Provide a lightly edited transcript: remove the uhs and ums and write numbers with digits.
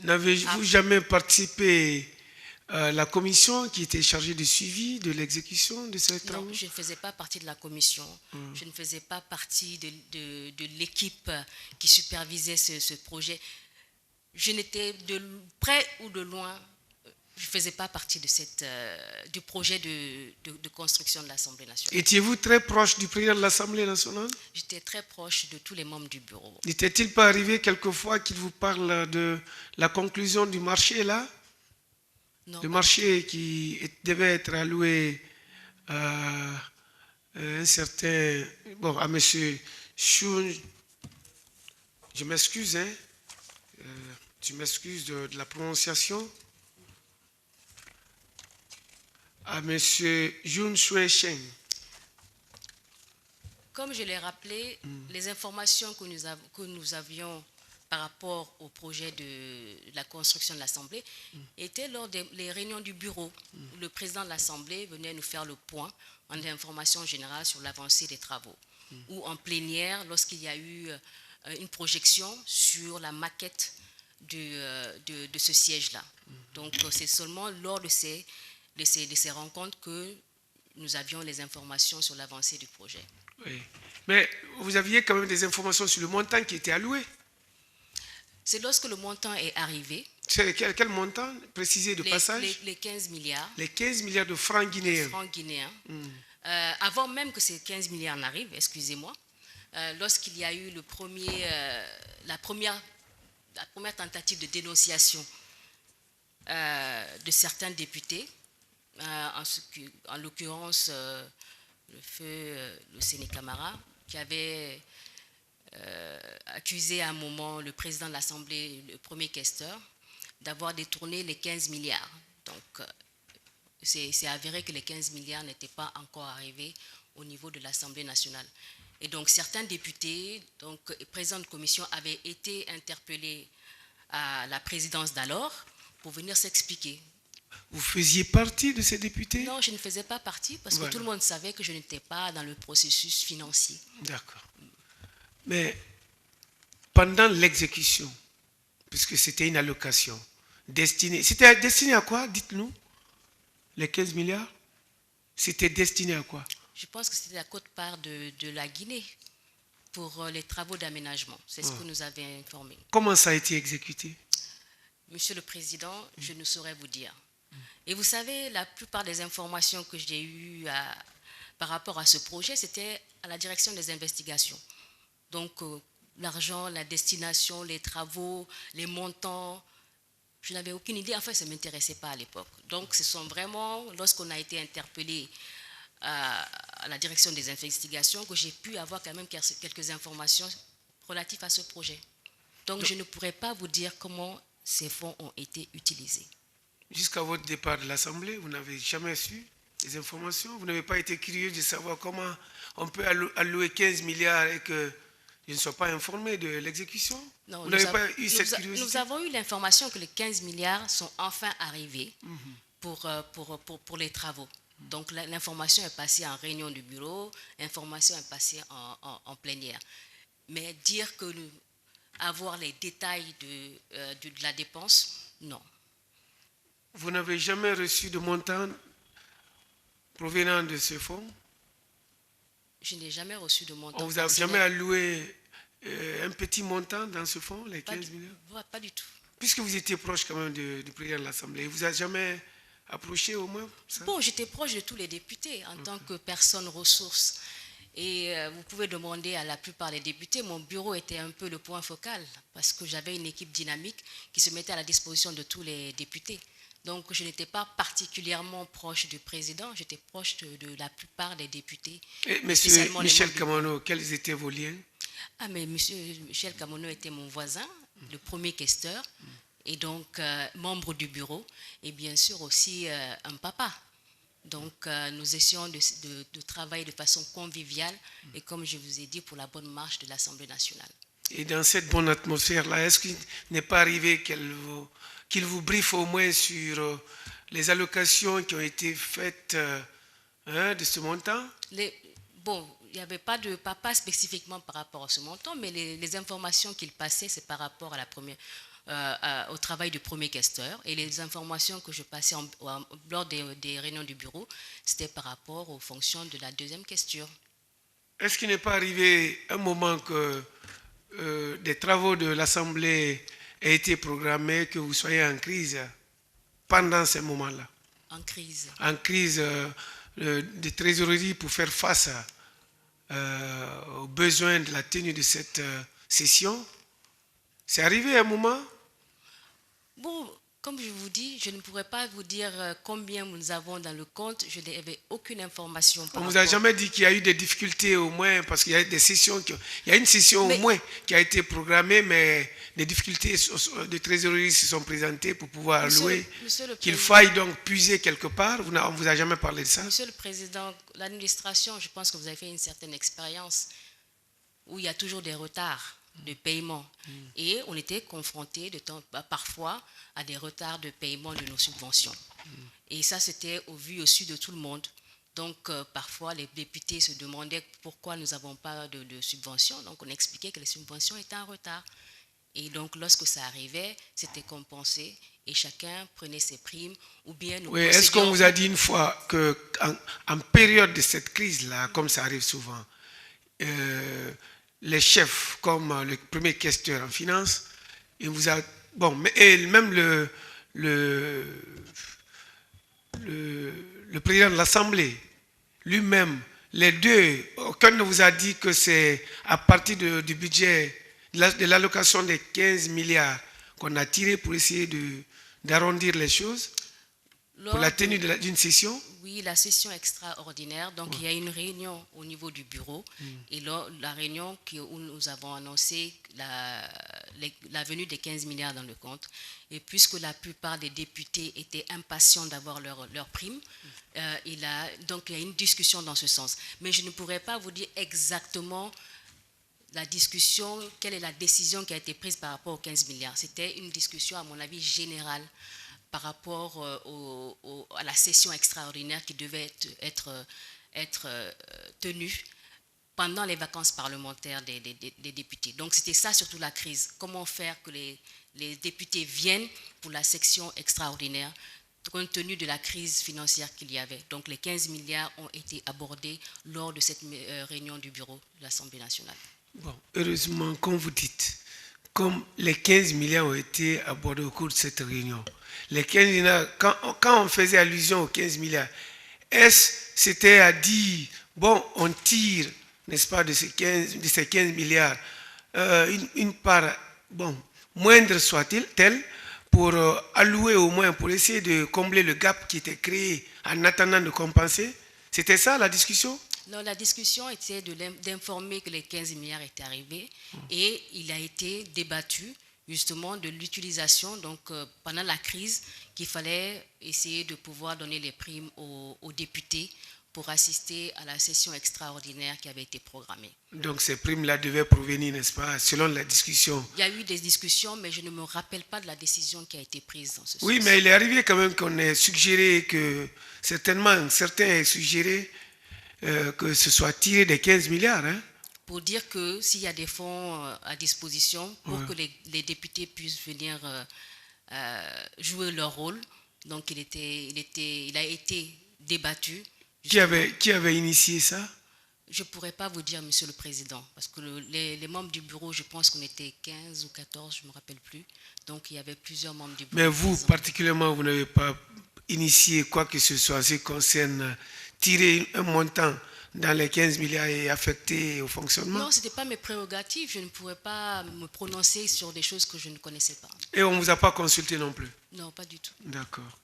N'avez-vous jamais participé à la commission qui était chargée du suivi de l'exécution de ces travaux? Non, je ne faisais pas partie de la commission. Je ne faisais pas partie de l'équipe qui supervisait ce projet. Je n'étais de près ou de loin, je ne faisais pas partie de du projet de construction de l'Assemblée nationale. Étiez-vous très proche du président de l'Assemblée nationale? J'étais très proche de tous les membres du bureau. N'était-il pas arrivé quelquefois qu'il vous parle de la conclusion du marché là? Non, Le marché qui devait être alloué à un certain, bon, à M. Chun, je m'excuse, hein, je m'excuse de la prononciation, à M. Jun Shui Sheng. comme je l'ai rappelé, les informations que nous avions par rapport au projet de la construction de l'Assemblée étaient lors des réunions du bureau. Où le président de l'Assemblée venait nous faire le point en information générale sur l'avancée des travaux. Ou en plénière, lorsqu'il y a eu une projection sur la maquette de ce siège-là. Donc c'est seulement lors de ces rencontres que nous avions les informations sur l'avancée du projet. Oui. Mais vous aviez quand même des informations sur le montant qui était alloué. C'est lorsque le montant est arrivé. C'est quel montant précisé de passage? Les 15 milliards. Les 15 milliards de francs guinéens. Avant même que ces 15 milliards n'arrivent, excusez-moi, lorsqu'il y a eu la première tentative de dénonciation de certains députés, en l'occurrence le feu Luceni Camara, qui avait accusé à un moment le président de l'Assemblée, le premier questeur, d'avoir détourné les 15 milliards. Donc, c'est avéré que les 15 milliards n'étaient pas encore arrivés au niveau de l'Assemblée nationale. Et donc, certains députés, donc présidents de commission, avaient été interpellés à la présidence d'alors pour venir s'expliquer. Vous faisiez partie de ces députés? Non, je ne faisais pas partie parce que tout le monde savait que je n'étais pas dans le processus financier. D'accord. Mais pendant l'exécution, puisque c'était une allocation destinée, c'était destiné à quoi? Dites-nous. Les 15 milliards, c'était destiné à quoi? Je pense que c'était la quote-part de la Guinée pour les travaux d'aménagement. C'est ce que nous avait informé. Comment ça a été exécuté? Monsieur le Président, je ne saurais vous dire. Et vous savez, la plupart des informations que j'ai eues par rapport à ce projet, c'était à la direction des investigations. Donc, l'argent, la destination, les travaux, les montants, je n'avais aucune idée. Enfin, ça ne m'intéressait pas à l'époque. Donc, ce sont vraiment, lorsqu'on a été interpellé à la direction des investigations, que j'ai pu avoir quand même quelques informations relatives à ce projet. Donc, je ne pourrais pas vous dire comment ces fonds ont été utilisés. Jusqu'à votre départ de l'Assemblée, vous n'avez jamais su des informations? Vous n'avez pas été curieux de savoir comment on peut allouer 15 milliards et que je ne sois pas informé de l'exécution? Non, vous n'avez pas eu cette curiosité? Nous avons eu l'information que les 15 milliards sont enfin arrivés pour les travaux. Donc l'information est passée en réunion du bureau, l'information est passée en plénière. Mais dire que avoir les détails de la dépense, non. Vous n'avez jamais reçu de montant provenant de ce fonds? Je n'ai jamais reçu de montant. On vous a jamais alloué un petit montant dans ce fonds, les 15 milliards? Pas du tout. Puisque vous étiez proche quand même du président de l'Assemblée, vous a jamais approché au moins ça? Bon, j'étais proche de tous les députés en tant que personne ressource. Et vous pouvez demander à la plupart des députés, mon bureau était un peu le point focal parce que j'avais une équipe dynamique qui se mettait à la disposition de tous les députés. Donc, je n'étais pas particulièrement proche du président, j'étais proche de la plupart des députés. Et monsieur Michel Camono, quels étaient vos liens? Ah, mais monsieur Michel Camono était mon voisin, le premier questeur, et donc membre du bureau, et bien sûr aussi un papa. Donc, nous essayons de travailler de façon conviviale, et comme je vous ai dit, pour la bonne marche de l'Assemblée nationale. Et dans cette bonne atmosphère-là, est-ce qu'il n'est pas arrivé qu'il vous briefe au moins sur les allocations qui ont été faites de ce montant? Bon, il n'y avait pas de papa spécifiquement par rapport à ce montant, mais les informations qu'il passait, c'est par rapport à la première. au travail du premier questeur. Et les informations que je passais lors des réunions du bureau, c'était par rapport aux fonctions de la deuxième question. Est-ce qu'il n'est pas arrivé un moment que des travaux de l'Assemblée aient été programmés, que vous soyez en crise pendant ces moments-là? En crise. En crise de trésorerie pour faire face aux besoins de la tenue de cette session? C'est arrivé un moment? Bon, comme je vous dis, je ne pourrais pas vous dire combien nous avons dans le compte. Je n'avais aucune information. On ne vous a jamais dit qu'il y a eu des difficultés au moins, parce qu'il y a des sessions, il y a une session au moins qui a été programmée, mais des difficultés de trésorerie se sont présentées pour pouvoir allouer, qu'il faille donc puiser quelque part. On ne vous a jamais parlé de ça? Monsieur le Président, l'administration, je pense que vous avez fait une certaine expérience où il y a toujours des retards de paiement. Et on était confronté parfois à des retards de paiement de nos subventions. Et ça, c'était au vu aussi de tout le monde. Donc, parfois, les députés se demandaient pourquoi nous n'avons pas de subventions. Donc, on expliquait que les subventions étaient en retard. Et donc, lorsque ça arrivait, c'était compensé et chacun prenait ses primes. Ou bien nous est-ce qu'on vous a dit une fois qu'en période de cette crise-là, comme ça arrive souvent, les chefs, comme le premier questeur en finance, il vous a... Bon, et même le président de l'Assemblée, lui-même, les deux, aucun ne vous a dit que c'est à partir du budget, de l'allocation des 15 milliards qu'on a tiré pour essayer d'arrondir les choses pour la tenue d'une session? Oui, la session extraordinaire. Donc, il y a une réunion au niveau du bureau. Et là, la réunion où nous avons annoncé la venue des 15 milliards dans le compte. Et puisque la plupart des députés étaient impatients d'avoir leur prime, donc il y a une discussion dans ce sens. Mais je ne pourrais pas vous dire exactement la discussion, quelle est la décision qui a été prise par rapport aux 15 milliards. C'était une discussion, à mon avis, générale par rapport à la session extraordinaire qui devait être tenue pendant les vacances parlementaires des députés. Donc c'était ça surtout la crise. Comment faire que les députés viennent pour la session extraordinaire compte tenu de la crise financière qu'il y avait. Donc les 15 milliards ont été abordés lors de cette réunion du bureau de l'Assemblée nationale. Bon, heureusement, comme vous dites, comme les 15 milliards ont été abordés au cours de cette réunion, les 15 milliards, quand on faisait allusion aux 15 milliards, c'était à dire, bon, on tire, n'est-ce pas, de ces 15 milliards, une part, bon, moindre soit-elle, pour allouer au moins, pour essayer de combler le gap qui était créé en attendant de compenser? C'était ça la discussion? Non, la discussion était d'informer que les 15 milliards étaient arrivés et il a été débattu justement de l'utilisation, donc pendant la crise, qu'il fallait essayer de pouvoir donner les primes aux députés pour assister à la session extraordinaire qui avait été programmée. Donc ces primes-là devaient provenir, n'est-ce pas, selon la discussion? Il y a eu des discussions, mais je ne me rappelle pas de la décision qui a été prise dans ce sens. Oui, mais il est arrivé quand même qu'on ait suggéré que, certainement, certains aient suggéré que ce soit tiré des 15 milliards. Hein? Pour dire que s'il y a des fonds à disposition pour que les députés puissent venir jouer leur rôle, donc il a été débattu. Qui avait initié ça? Je ne pourrais pas vous dire, Monsieur le Président, parce que les membres du bureau, je pense qu'on était 15 ou 14, je ne me rappelle plus. Donc il y avait plusieurs membres du bureau. Mais vous, particulièrement, vous n'avez pas initié quoi que ce soit en ce qui concerne tirer un montant dans les 15 milliards et affecté au fonctionnement? Non, ce n'était pas mes prérogatives. Je ne pourrais pas me prononcer sur des choses que je ne connaissais pas. Et on ne vous a pas consulté non plus? Non, pas du tout. D'accord.